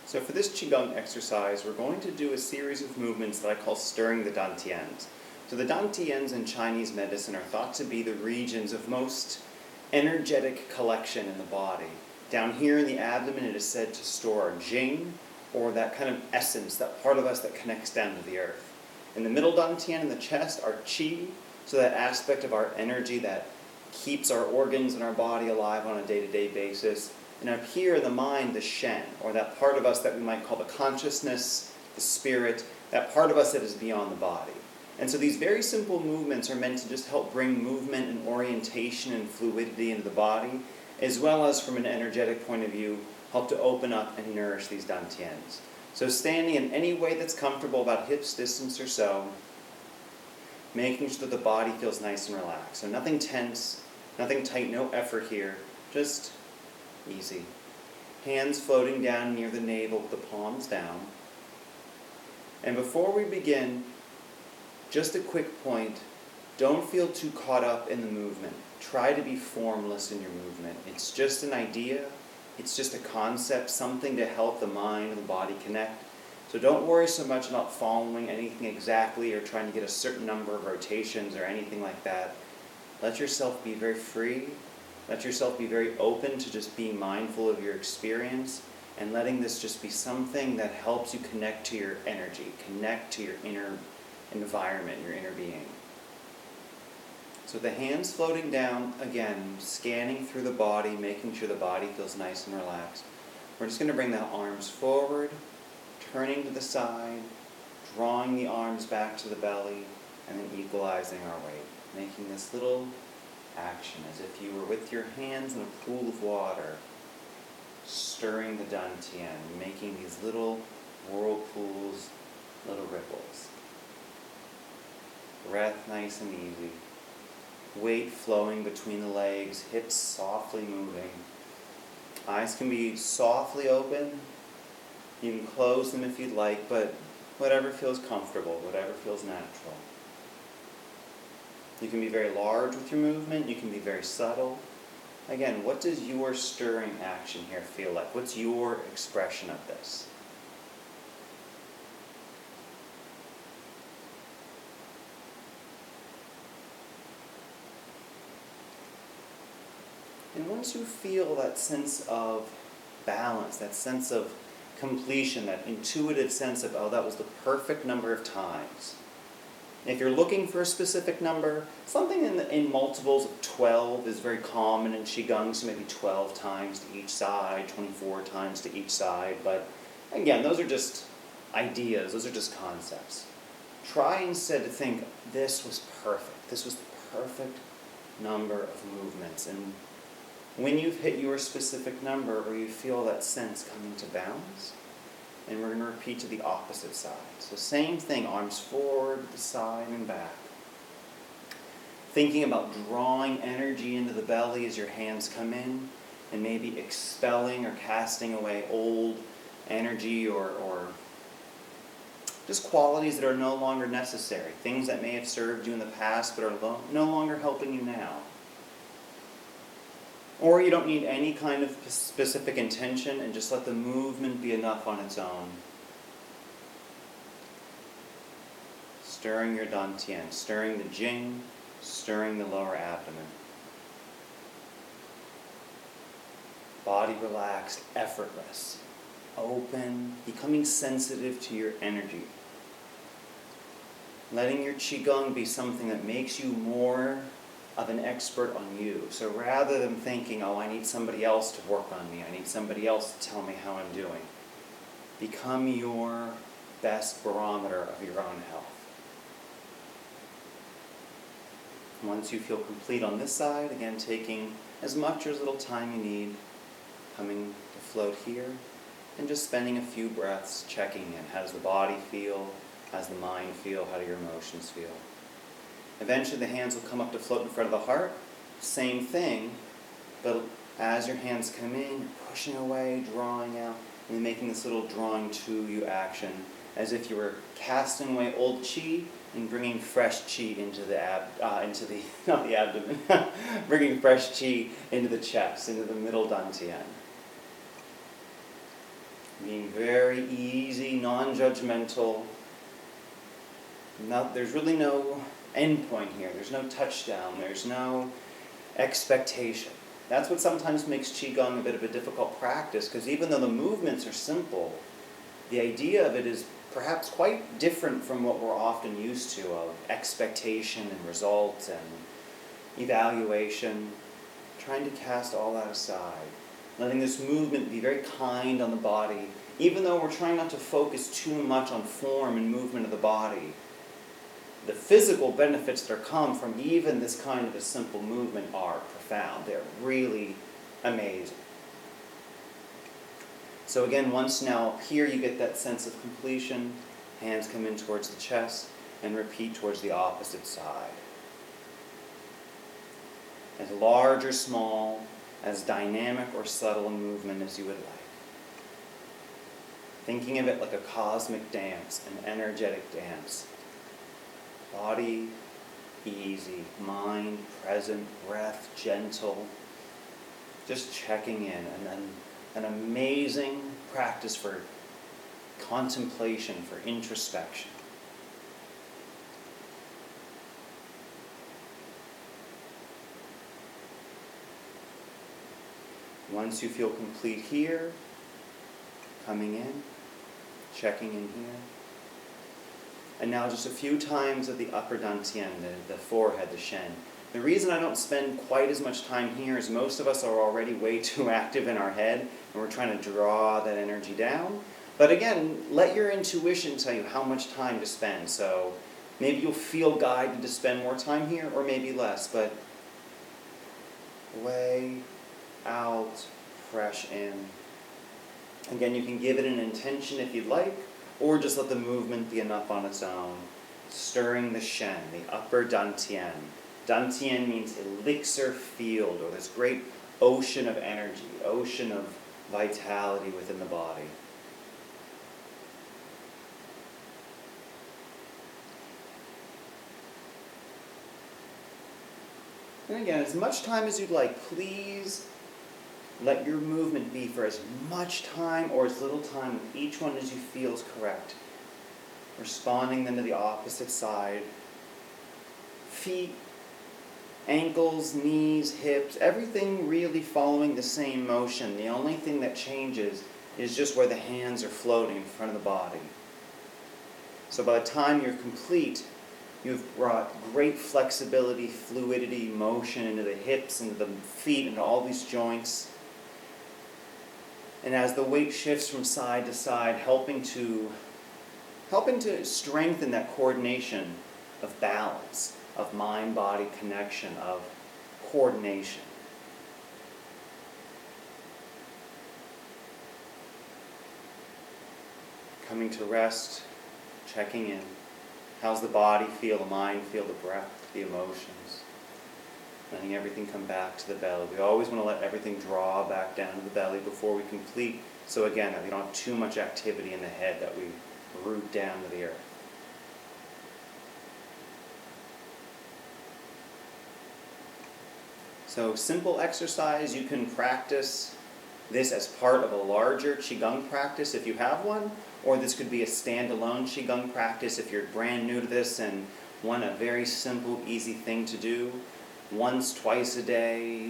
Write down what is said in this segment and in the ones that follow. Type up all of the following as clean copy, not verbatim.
So for this Qigong exercise, we're going to do a series of movements that I call stirring the Dantians. So the Dantians in Chinese medicine are thought to be the regions of most energetic collection in the body. Down here in the abdomen, it is said to store our Jing, or that kind of essence, that part of us that connects down to the earth. In the middle Dantian in the chest, our Qi, so that aspect of our energy that keeps our organs and our body alive on a day-to-day basis. And up here in the mind, the Shen, or that part of us that we might call the consciousness, the spirit, that part of us that is beyond the body. And so these very simple movements are meant to just help bring movement and orientation and fluidity into the body, as well as from an energetic point of view, help to open up and nourish these Dantians. So standing in any way that's comfortable, about hips distance or so, making sure that the body feels nice and relaxed. So nothing tense, nothing tight, no effort here, just easy. Hands floating down near the navel with the palms down. And before we begin, just a quick point, don't feel too caught up in the movement. Try to be formless in your movement. It's just an idea, it's just a concept, something to help the mind and the body connect. So don't worry so much about following anything exactly or trying to get a certain number of rotations or anything like that. Let yourself be very free. Let yourself be very open to just being mindful of your experience and letting this just be something that helps you connect to your energy, connect to your inner environment, your inner being. So the hands floating down, again, scanning through the body, making sure the body feels nice and relaxed. We're just going to bring the arms forward, turning to the side, drawing the arms back to the belly, and then equalizing our weight, making this little action as if you were with your hands in a pool of water, stirring the Dantian, making these little whirlpools, little ripples. Breath nice and easy. Weight flowing between the legs, hips softly moving. Eyes can be softly open. You can close them if you'd like, but whatever feels comfortable, whatever feels natural. You can be very large with your movement, you can be very subtle. Again, what does your stirring action here feel like? What's your expression of this? And once you feel that sense of balance, that sense of completion, that intuitive sense of, oh, that was the perfect number of times. If you're looking for a specific number, something in multiples of 12 is very common in Qigong, so maybe 12 times to each side, 24 times to each side. But again, those are just ideas, those are just concepts. Try instead to think, this was perfect. This was the perfect number of movements. And when you've hit your specific number or you feel that sense coming to balance, and we're going to repeat to the opposite side. So same thing, arms forward, to the side and back. Thinking about drawing energy into the belly as your hands come in, and maybe expelling or casting away old energy or just qualities that are no longer necessary. Things that may have served you in the past but are no longer helping you now. Or you don't need any kind of specific intention and just let the movement be enough on its own. Stirring your Dantian, stirring the Jing, stirring the lower abdomen. Body relaxed, effortless, open, becoming sensitive to your energy. Letting your Qigong be something that makes you more of an expert on you. So rather than thinking, oh, I need somebody else to work on me, I need somebody else to tell me how I'm doing, become your best barometer of your own health. Once you feel complete on this side, again taking as much or as little time you need, coming to float here, and just spending a few breaths checking in. How does the body feel? How does the mind feel? How do your emotions feel? Eventually the hands will come up to float in front of the heart. Same thing, but as your hands come in, you're pushing away, drawing out, and then making this little drawing to you action, as if you were casting away old Qi and bringing fresh Qi into the not the abdomen, bringing fresh Qi into the chest, into the middle Dantian. Being very easy, non-judgmental. There's really no end point here. There's no touchdown. There's no expectation. That's what sometimes makes Qigong a bit of a difficult practice, because even though the movements are simple, the idea of it is perhaps quite different from what we're often used to of expectation and result and evaluation. Trying to cast all that aside. Letting this movement be very kind on the body, even though we're trying not to focus too much on form and movement of the body. The physical benefits that come from even this kind of a simple movement are profound. They're really amazing. So again, once now up here you get that sense of completion, hands come in towards the chest, and repeat towards the opposite side. As large or small, as dynamic or subtle a movement as you would like. Thinking of it like a cosmic dance, an energetic dance. Body easy, mind present, breath gentle. Just checking in, and then an amazing practice for contemplation, for introspection. Once you feel complete here, coming in, checking in here. And now just a few times of the upper Dantian, the forehead, the Shen. The reason I don't spend quite as much time here is most of us are already way too active in our head, and we're trying to draw that energy down. But again, let your intuition tell you how much time to spend. So maybe you'll feel guided to spend more time here, or maybe less, but away, out, fresh in. Again, you can give it an intention if you'd like, or just let the movement be enough on its own. Stirring the Shen, the upper Dantian. Dantian means elixir field, or this great ocean of energy, ocean of vitality within the body. And again, as much time as you'd like, please let your movement be for as much time or as little time with each one as you feel is correct. Responding then to the opposite side. Feet, ankles, knees, hips, everything really following the same motion. The only thing that changes is just where the hands are floating in front of the body. So by the time you're complete, you've brought great flexibility, fluidity, motion into the hips, into the feet, into all these joints. And as the weight shifts from side to side, helping to strengthen that coordination of balance, of mind-body connection, of coordination. Coming to rest, checking in. How's the body feel, the mind feel, the breath, the emotions? Letting everything come back to the belly. We always want to let everything draw back down to the belly before we complete. So again, that we don't have too much activity in the head, that we root down to the earth. So simple exercise. You can practice this as part of a larger Qigong practice if you have one, or this could be a standalone Qigong practice if you're brand new to this and want a very simple, easy thing to do. Once, twice a day.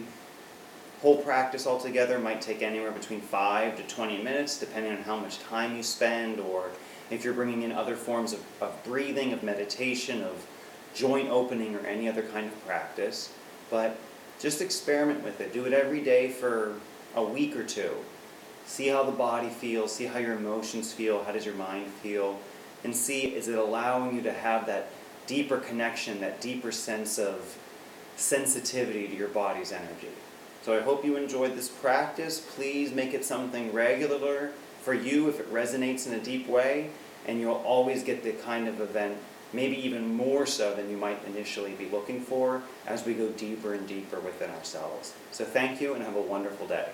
Whole practice altogether might take anywhere between 5 to 20 minutes, depending on how much time you spend, or if you're bringing in other forms of breathing, of meditation, of joint opening, or any other kind of practice. But just experiment with it. Do it every day for a week or two. See how the body feels, see how your emotions feel, how does your mind feel, and see, is it allowing you to have that deeper connection, that deeper sense of sensitivity to your body's energy. So I hope you enjoyed this practice. Please make it something regular for you if it resonates in a deep way, and you'll always get the kind of event, maybe even more so than you might initially be looking for, as we go deeper and deeper within ourselves. So thank you, and have a wonderful day.